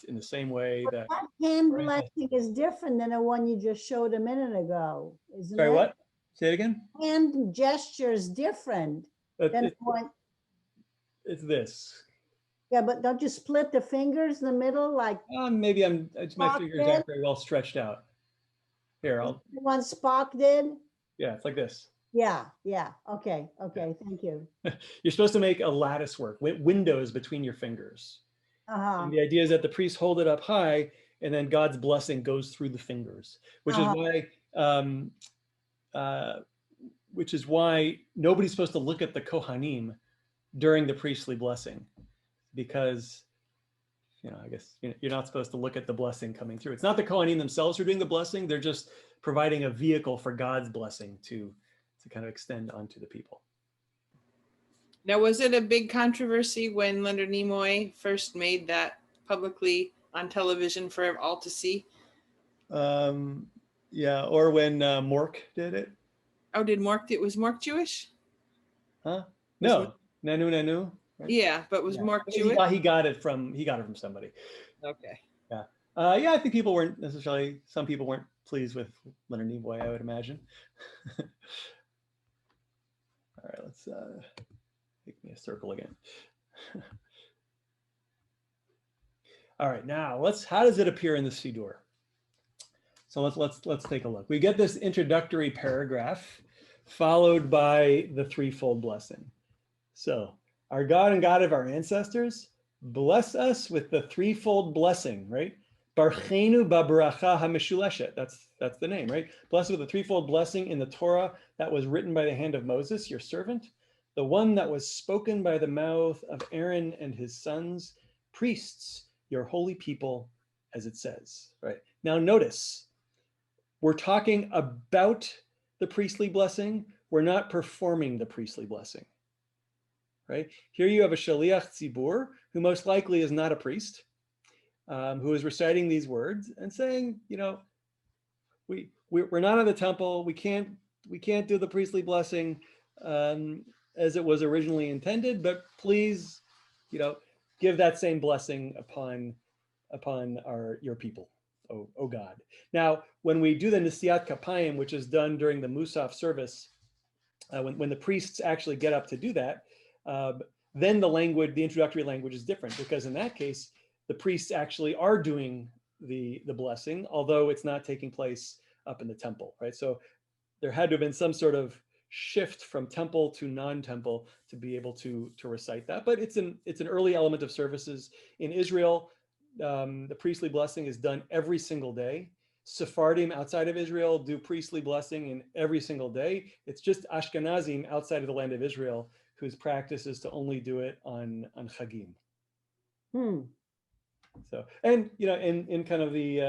in the same way that. That hand blessing is different than the one you just showed a minute ago, isn't Sorry, it? what? Say it again. Hand gesture is different than the one. It's this. Yeah, but don't you split the fingers in the middle like Maybe my fingers did? aren't very well stretched out. Here, the one Spock did? yeah, it's like this. Yeah. Okay, thank you. You're supposed to make a lattice work, windows between your fingers. Uh-huh. And the idea is that the priests hold it up high, and then God's blessing goes through the fingers, which is why nobody's supposed to look at the Kohanim during the priestly blessing, because I guess you're not supposed to look at the blessing coming through. It's not the Kohanim themselves who are doing the blessing; they're just providing a vehicle for God's blessing to kind of extend onto the people. Now, was it a big controversy when Leonard Nimoy first made that publicly on television for all to see? Yeah, or when Mork did it. Oh, was Mork Jewish? Huh? No, Nanu. Right? Yeah, but was Mork Jewish? He got it from somebody. Okay. Yeah. I think some people weren't pleased with Leonard Nimoy, I would imagine. All right, let's make me a circle again. All right, now how does it appear in the Siddur? So let's take a look. We get this introductory paragraph followed by the threefold blessing. So, our God and God of our ancestors, bless us with the threefold blessing, right? Barchenu ba'baracha hamishuleshet. That's the name, right? Blessed with the threefold blessing in the Torah that was written by the hand of Moses, your servant, the one that was spoken by the mouth of Aaron and his sons, priests, your holy people, as it says, right? Now notice, we're talking about the priestly blessing. We're not performing the priestly blessing, right? Here you have a shaliach tzibur, who most likely is not a priest, who is reciting these words and saying, we're not in the temple. We can't do the priestly blessing as it was originally intended, but please, give that same blessing upon your people, oh God. Now, when we do the nisiat kapayim, which is done during the Musaf service, when the priests actually get up to do that, then the introductory language is different, because in that case, the priests actually are doing the blessing, although it's not taking place up in the temple, right? So there had to have been some sort of shift from temple to non-temple to be able to recite that. But it's an early element of services in Israel. The priestly blessing is done every single day. Sephardim outside of Israel do priestly blessing in every single day. It's just Ashkenazim outside of the land of Israel whose practice is to only do it on Chagim. So, and in kind of the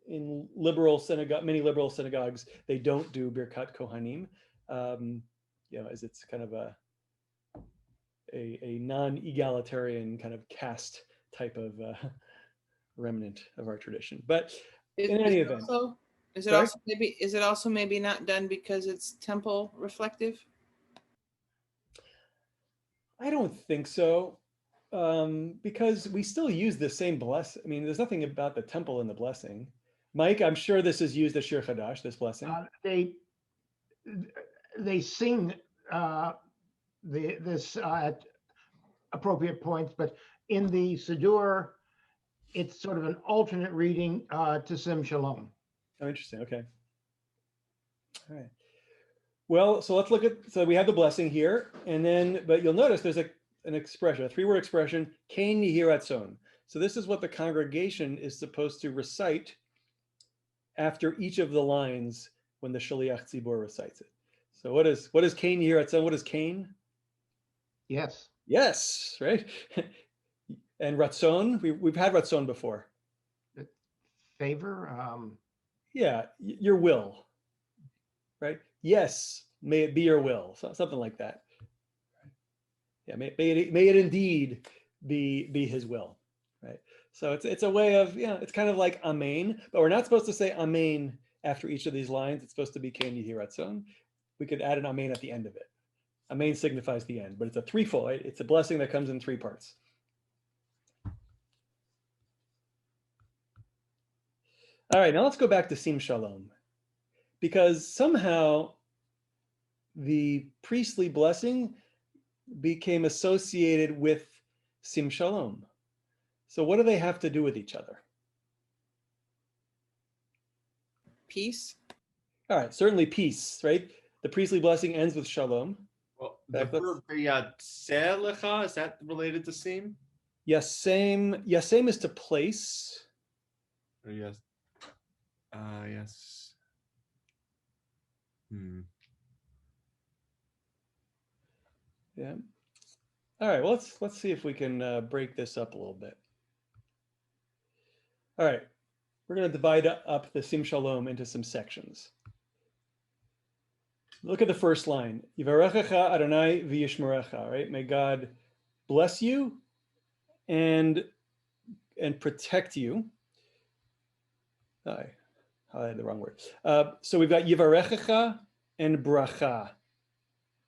in many liberal synagogues, they don't do Birkat Kohanim, as it's kind of a non-egalitarian kind of caste type of remnant of our tradition. But in any event, is it also maybe not done because it's temple reflective? I don't think so, because we still use the same blessing. I mean, there's nothing about the temple in the blessing. Mike, I'm sure this is used as Shir Chadash, this blessing. They sing this at appropriate points, but in the Siddur, it's sort of an alternate reading to Sim Shalom. Oh, interesting. Okay. All right. Well, so let's look at, so we have the blessing here, and then, but you'll notice there's an expression, a 3-word expression, Kain Yehi Ratzon. So this is what the congregation is supposed to recite after each of the lines when the Shaliach Tzibor recites it. So what is Kain Yehi Ratzon? What is Kain? Yes. Yes, right? And Ratzon, we've had Ratzon before. Favor. Yeah, your will, right? Yes, may it be your will, so, something like that. Yeah, may it indeed be his will, right? So it's a way of, it's kind of like Amen, but we're not supposed to say Amen after each of these lines. It's supposed to be Kain Yehi Ratzon. We could add an Amen at the end of it. Amen signifies the end, but it's a threefold, right? It's a blessing that comes in 3 parts. All right, now let's go back to Sim Shalom, because somehow the priestly blessing became associated with Sim Shalom. So what do they have to do with each other? Peace. All right, certainly peace, right? The priestly blessing ends with Shalom. Well, the verb Yatzeh, is that related to Sim? Yasem is to place. Or yes. Yes. Yeah. All right. Well, let's see if we can break this up a little bit. All right. We're going to divide up the Sim Shalom into some sections. Look at the first line. Yivarechecha Adonai v'yishmerecha. Right. May God bless you and protect you. I had the wrong word. So we've got Yivarechecha and bracha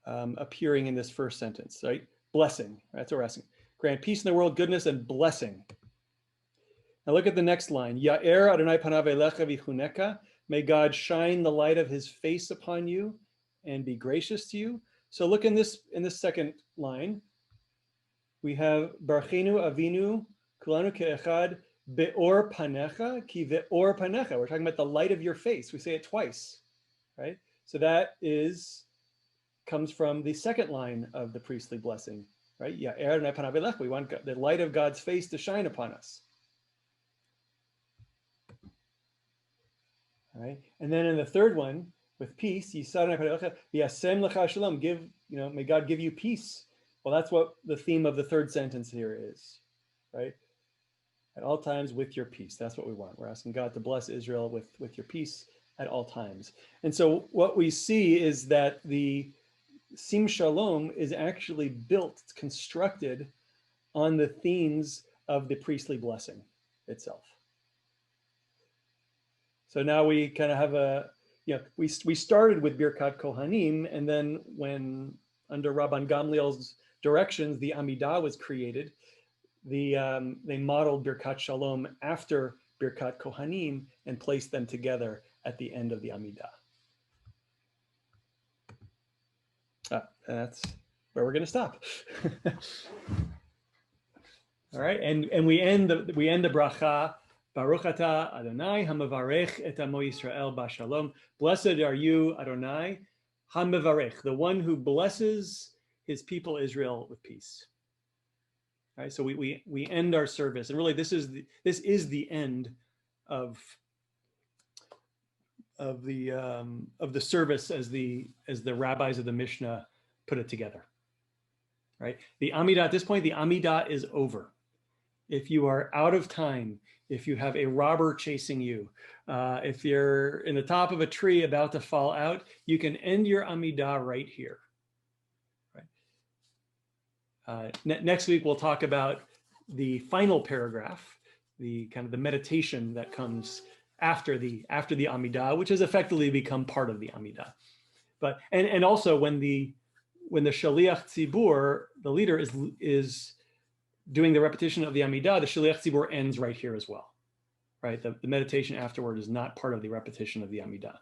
appearing in this first sentence, right? Blessing, that's what we're asking. Grant peace in the world, goodness, and blessing. Now look at the next line. Ya'er Adonai panav elecha v'chuneka. May God shine the light of his face upon you and be gracious to you. So look in this second line. We have Barchenu Avinu Kulanu Ke'echad Be'or Panecha Ki Ve'or Panecha. We're talking about the light of your face. We say it twice, right? So that comes from the second line of the priestly blessing, right? We want the light of God's face to shine upon us. All right, and then in the third one with peace, may God give you peace. Well, that's what the theme of the third sentence here is, right? At all times with your peace. That's what we want. We're asking God to bless Israel with your peace at all times. And so what we see is that the Sim Shalom is actually built, it's constructed on the themes of the priestly blessing itself. So now we kind of have we started with Birkat Kohanim, and then when under Rabban Gamliel's directions, the Amidah was created, they modeled Birkat Shalom after Birkat Kohanim and placed them together at the end of the Amidah. That's where we're going to stop. All right, and we end the bracha. Baruch atah Adonai hamavarech et amo Yisrael b'shalom. Blessed are you, Adonai, hamavarech, the one who blesses his people Israel with peace. All right, so we end our service, and really this is the end of the service as the rabbis of the Mishnah put it together. Right, the Amidah at this point, the Amidah is over. If you are out of time, if you have a robber chasing you, if you're in the top of a tree about to fall out, you can end your Amidah right here. Right. Next week we'll talk about the final paragraph, the kind of the meditation that comes after the Amidah, which has effectively become part of the Amidah. But and also when the when the Shaliach Tzibur, the leader, is doing the repetition of the Amidah, the Shaliach Tzibur ends right here as well, right? The meditation afterward is not part of the repetition of the Amidah.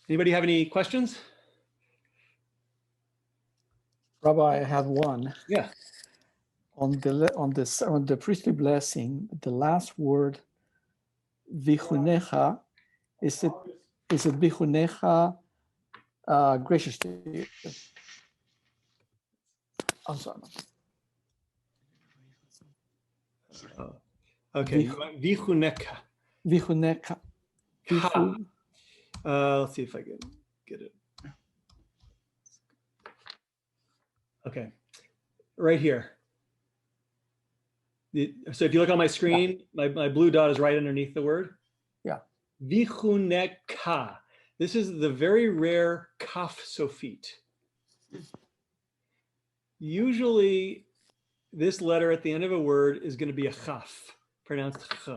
Anybody have any questions? Rabbi, I have one. Yeah. On the priestly blessing, the last word, vichunecha, is it vichunecha, gracious to you? I'm sorry. Okay. Vichuneka. Vichuneka. Ha. Let's see if I can get it. Okay. Right here. So if you look on my screen, my blue dot is right underneath the word. Yeah. Vichuneka. This is the very rare kaf sofit. Usually, this letter at the end of a word is going to be a chaf, pronounced ch,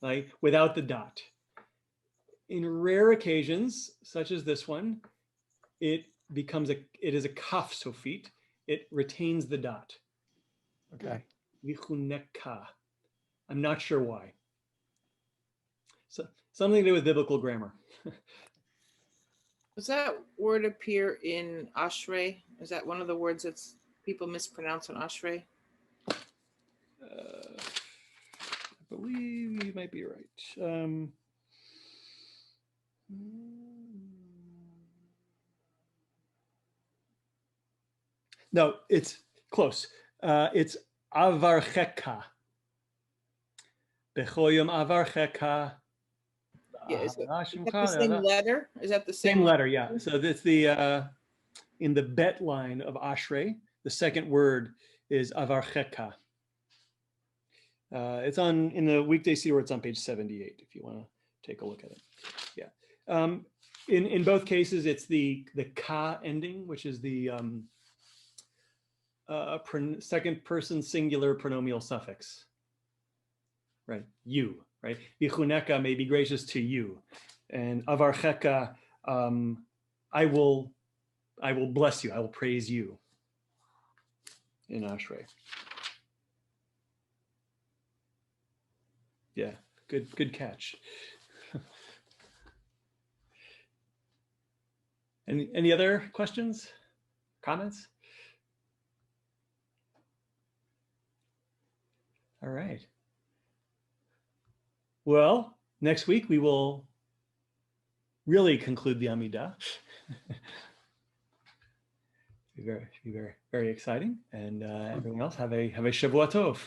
like without the dot. In rare occasions, such as this one, it is a kaf sofit. It retains the dot. Okay. Vichuneka. I'm not sure why. So something to do with biblical grammar. Does that word appear in Ashrei? Is that one of the words that people mispronounce on Ashrei? I believe you might be right. No, it's close. It's avarcheka. Bechoyim avarcheka. Yeah, is that the same letter? Is that the Same letter, yeah. So that's the in the bet line of Ashrei, the second word is avarcheka. It's in the weekday Siddur, it's on page 78 if you want to take a look at it. Yeah. In both cases, it's the ka ending, which is the second person singular pronominal suffix. Right, you, right? Vichuneka may be gracious to you. And avarcheka, I will bless you, I will praise you in Ashrei. Yeah, good catch. Any other questions, comments? All right. Well, next week we will really conclude the Amidah. Be very exciting. And everyone else have a Shavua Tov.